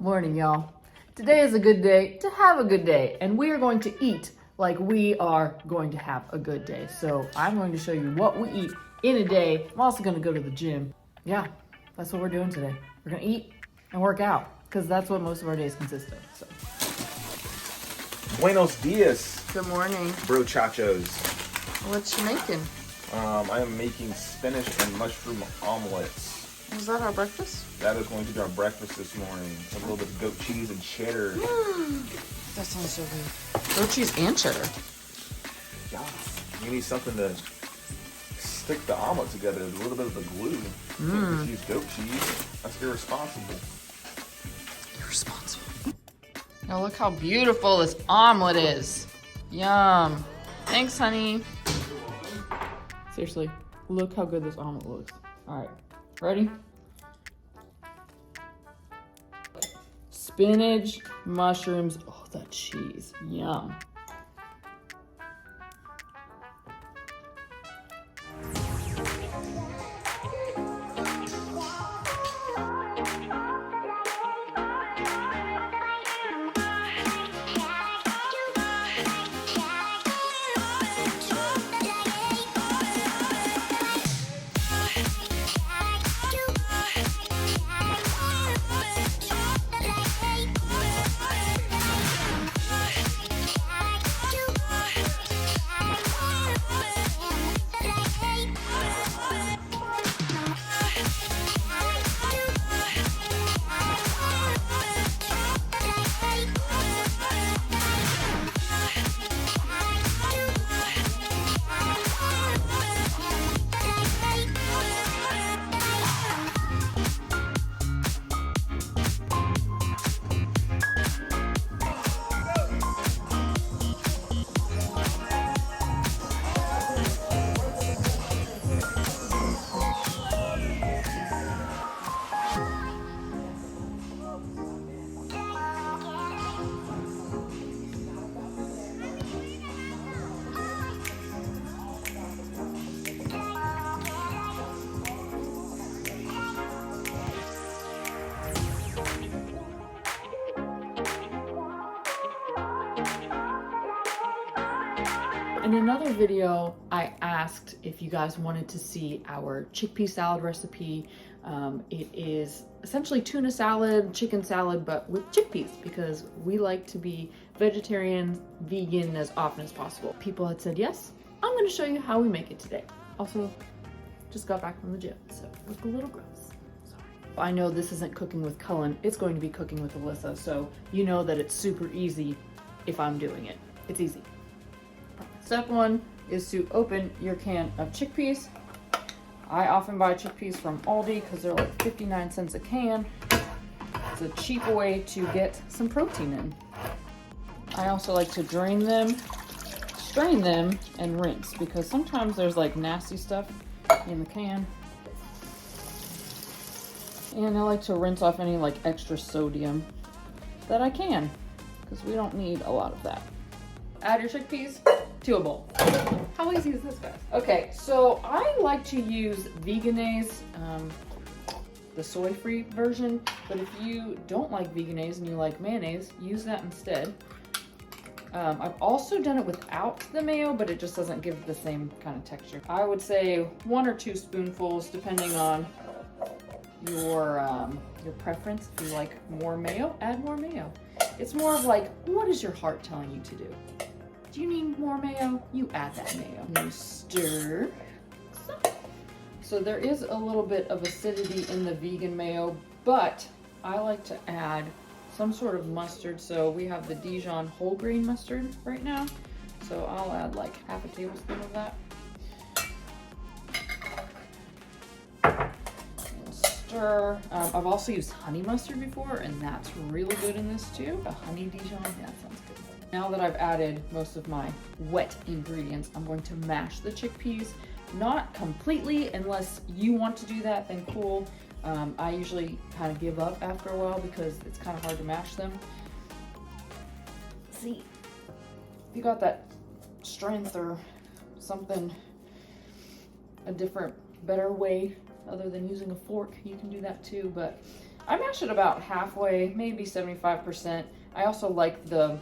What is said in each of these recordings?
Morning, y'all. Today is a good day to have a good day, and we are going to eat like we are going to have a good day. So I'm going to show you what we eat in a day. I'm also going to go to the gym. Yeah, that's what we're doing today. We're going to eat and work out because that's what most of our days consist of. So. Buenos dias, Good morning. brochachos. What you making? I am making spinach and mushroom omelets. Is that our breakfast? That is going to be our breakfast this morning. A little bit of goat cheese and cheddar. That sounds so good. Goat cheese and cheddar. Yeah. You need something to stick the omelet together. A little bit of the glue. You can't just use goat cheese. That's irresponsible. Irresponsible. Now look how beautiful this omelet is. Yum. Thanks, honey. Seriously, look how good this omelet looks. All right, ready? Spinach, mushrooms, oh, that cheese, yum. In another video, I asked if you guys wanted to see our chickpea salad recipe. It is essentially tuna salad, chicken salad, but with chickpeas because we like to be vegetarian, vegan as often as possible. People had said yes. I'm going to show you how we make it today. Also, just got back from the gym, so look a little gross. Sorry. I know this isn't cooking with Cullen. It's going to be cooking with Alyssa, so you know that it's super easy if I'm doing it. It's easy. Step one is to open your can of chickpeas. I often buy chickpeas from Aldi because they're like 59 cents a can. It's a cheap way to get some protein in. I also like to drain them, strain them, and rinse because sometimes there's like nasty stuff in the can. And I like to rinse off any like extra sodium that I can because we don't need a lot of that. Add your chickpeas to a bowl. How easy is this, guys? Okay, so I like to use Vegenaise, the soy-free version, but if you don't like Vegenaise and you like mayonnaise, use that instead. I've also done it without the mayo, but it just doesn't give the same kind of texture. I would say 1 or 2 spoonfuls, depending on your preference. If you like more mayo, add more mayo. It's more of like, what is your heart telling you to do? Do you need more mayo? You add that mayo. You stir. So there is a little bit of acidity in the vegan mayo, but I like to add some sort of mustard. So we have the Dijon whole grain mustard right now. So I'll add like half a tablespoon of that. And stir. I've also used honey mustard before, and that's really good in this too. A honey Dijon, that sounds good. Now that I've added most of my wet ingredients, I'm going to mash the chickpeas. Not completely, unless you want to do that, then cool. I usually kind of give up after a while because it's kind of hard to mash them. See, if you got that strength or something, a different, better way other than using a fork, you can do that too. But I mash it about halfway, maybe 75%. I also like the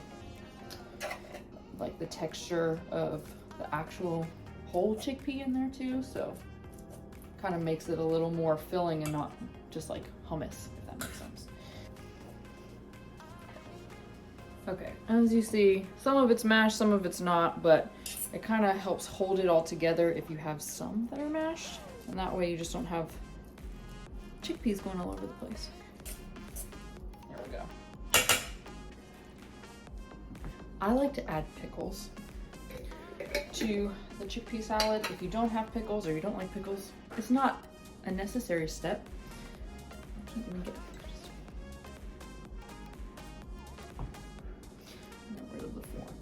texture of the actual whole chickpea in there too, so kind of makes it a little more filling and not just like hummus, if that makes sense. Okay, as you see, some of it's mashed, some of it's not, but it kind of helps hold it all together if you have some that are mashed, and that way you just don't have chickpeas going all over the place. There we go. I like to add pickles to the chickpea salad. If you don't have pickles or you don't like pickles, it's not a necessary step. I can't even get rid of the fork.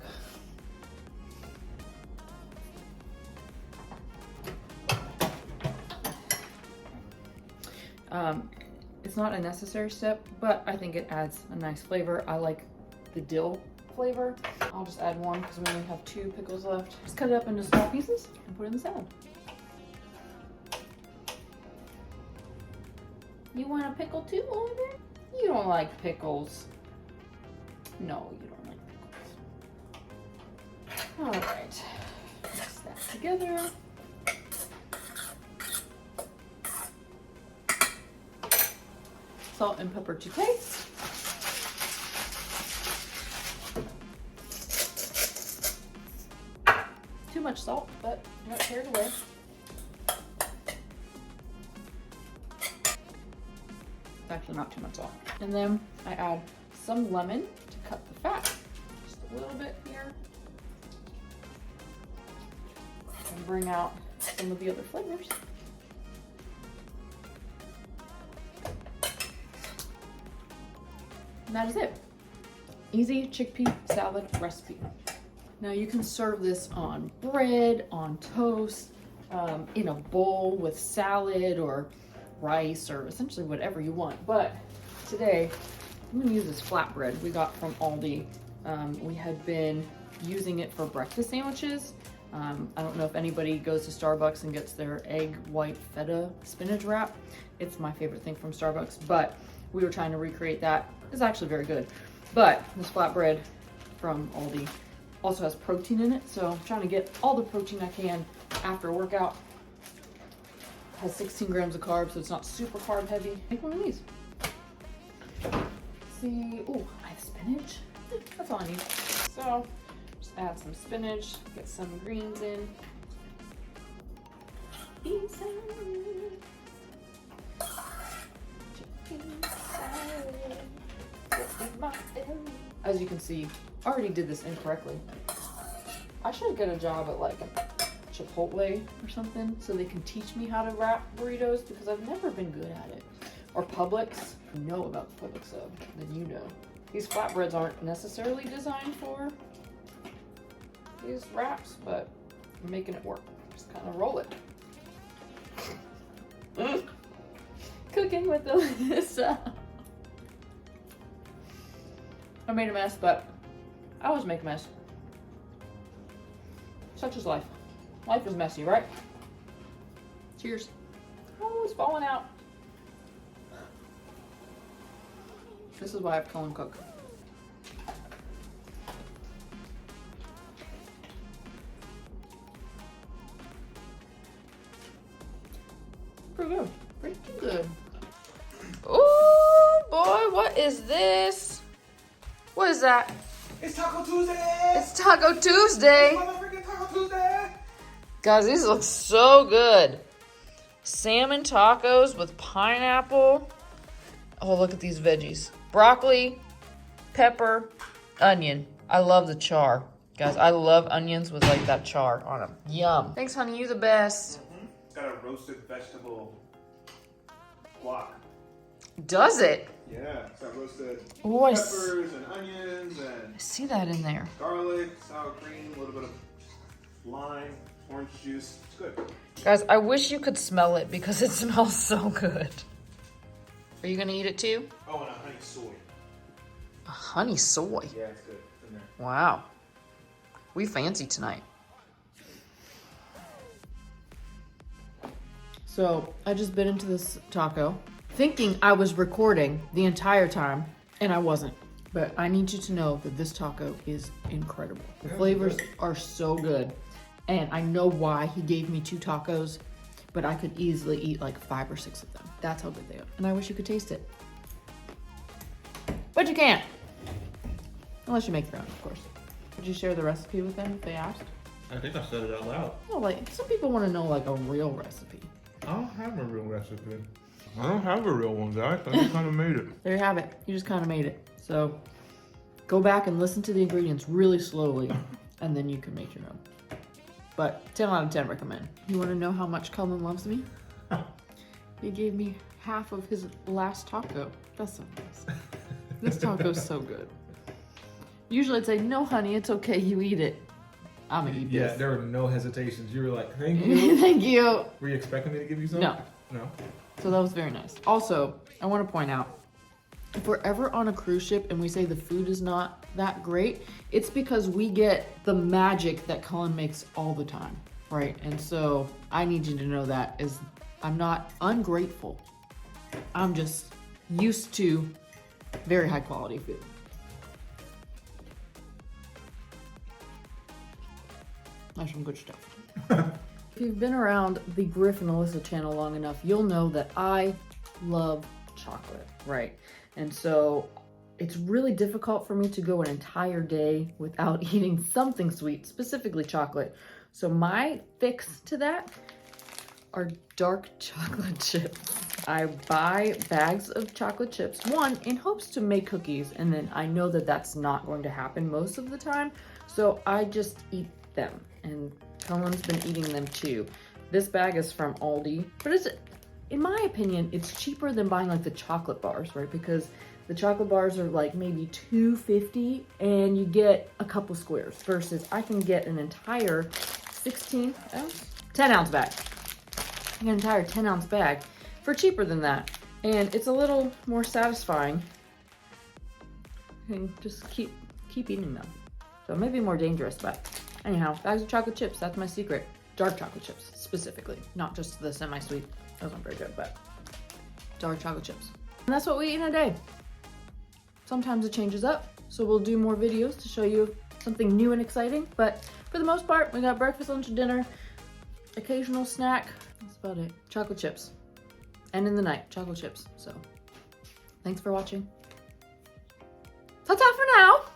It's not a necessary step, but I think it adds a nice flavor. I like the dill flavor. I'll just add one because we only have 2 pickles left. Just cut it up into small pieces and put it in the salad. You want a pickle too, Oliver? You don't like pickles. No, you don't like pickles. All right, mix that together. Salt and pepper to taste. Too much salt, but not carried away. Actually, not too much salt. And then I add some lemon to cut the fat. Just a little bit here. And bring out some of the other flavors. And that is it. Easy chickpea salad recipe. Now you can serve this on bread, on toast, in a bowl with salad or rice or essentially whatever you want. But today I'm gonna use this flatbread we got from Aldi. We had been using it for breakfast sandwiches. I don't know if anybody goes to Starbucks and gets their egg white feta spinach wrap. It's my favorite thing from Starbucks, but we were trying to recreate that. It's actually very good. But this flatbread from Aldi also has protein in it, so I'm trying to get all the protein I can after a workout. It has 16 grams of carbs, so it's not super carb heavy. Make one of these. Let's see, oh, I have spinach. That's all I need. So just add some spinach, get some greens in. As you can see, I already did this incorrectly. I should get a job at like Chipotle or something so they can teach me how to wrap burritos because I've never been good at it. Or Publix. If you know about the Publix sub, then you know. These flatbreads aren't necessarily designed for these wraps, but I'm making it work. Just kind of roll it. Cooking with Alyssa. I made a mess, but I always make a mess. Such is life. Life is messy, right? Cheers. Oh, it's falling out. This is why I have Colin cook. Pretty good. Pretty good. Oh boy, what is this? What is that? It's Taco Tuesday! It's Taco Tuesday! Motherfucking Taco Tuesday! Guys, these look so good. Salmon tacos with pineapple. Oh, look at these veggies. Broccoli, pepper, onion. I love the char. Guys, I love onions with like that char on them. Yum. Thanks, honey. You the best. It's got a roasted vegetable guac. Does it? Yeah, it's got roasted Ooh, peppers and onions and I see that in there. garlic, sour cream, a little bit of lime, orange juice. It's good. Guys, I wish you could smell it because it smells so good. Are you gonna eat it too? Oh, and a honey soy. A honey soy? Yeah, it's good. It's in there. Wow. We fancy tonight. So I just bit into this taco. thinking I was recording the entire time, and I wasn't. But I need you to know that this taco is incredible. The flavors are so good. And I know why he gave me 2 tacos, but I could easily eat like 5 or 6 of them. That's how good they are. And I wish you could taste it. But you can't. Unless you make your own, of course. Did you share the recipe with them if they asked? I think I said it out loud. No, like, some people want to know like a real recipe. I don't have a real recipe. I don't have a real one, guys. I just kind of made it. There you have it. You just kind of made it. So go back and listen to the ingredients really slowly, and then you can make your own. But 10 out of 10 recommend. You want to know how much Cullen loves me? He gave me half of his last taco. That's so nice. This taco's so good. Usually I'd say, no honey, it's okay, you eat it. I'm gonna eat this. Yeah, there were no hesitations. You were like, thank you. Thank you. Were you expecting me to give you some? No. No. So that was very nice. Also, I want to point out, if we're ever on a cruise ship and we say the food is not that great, it's because we get the magic that Cullen makes all the time, right? And so I need you to know that is, I'm not ungrateful. I'm just used to very high quality food. That's some good stuff. If you've been around the Griff and Alyssa channel long enough, you'll know that I love chocolate, right? And so it's really difficult for me to go an entire day without eating something sweet, specifically chocolate. So my fix to that are dark chocolate chips. I buy bags of chocolate chips, one, in hopes to make cookies, and then I know that that's not going to happen most of the time, so I just eat them, and Cullen's been eating them too. This bag is from Aldi, but it's, in my opinion, it's cheaper than buying like the chocolate bars, right? Because the chocolate bars are like maybe $2.50 and you get a couple squares, versus I can get an entire 10 ounce bag. I get an entire 10 ounce bag for cheaper than that. And it's a little more satisfying. And just keep eating them. So it may be more dangerous, but anyhow, bags of chocolate chips, that's my secret. Dark chocolate chips, specifically. Not just the semi-sweet, those aren't very good, but dark chocolate chips. And that's what we eat in a day. Sometimes it changes up, so we'll do more videos to show you something new and exciting, but for the most part, we got breakfast, lunch, and dinner, occasional snack, that's about it. Chocolate chips. And in the night, chocolate chips, so thanks for watching. Ta-ta for now!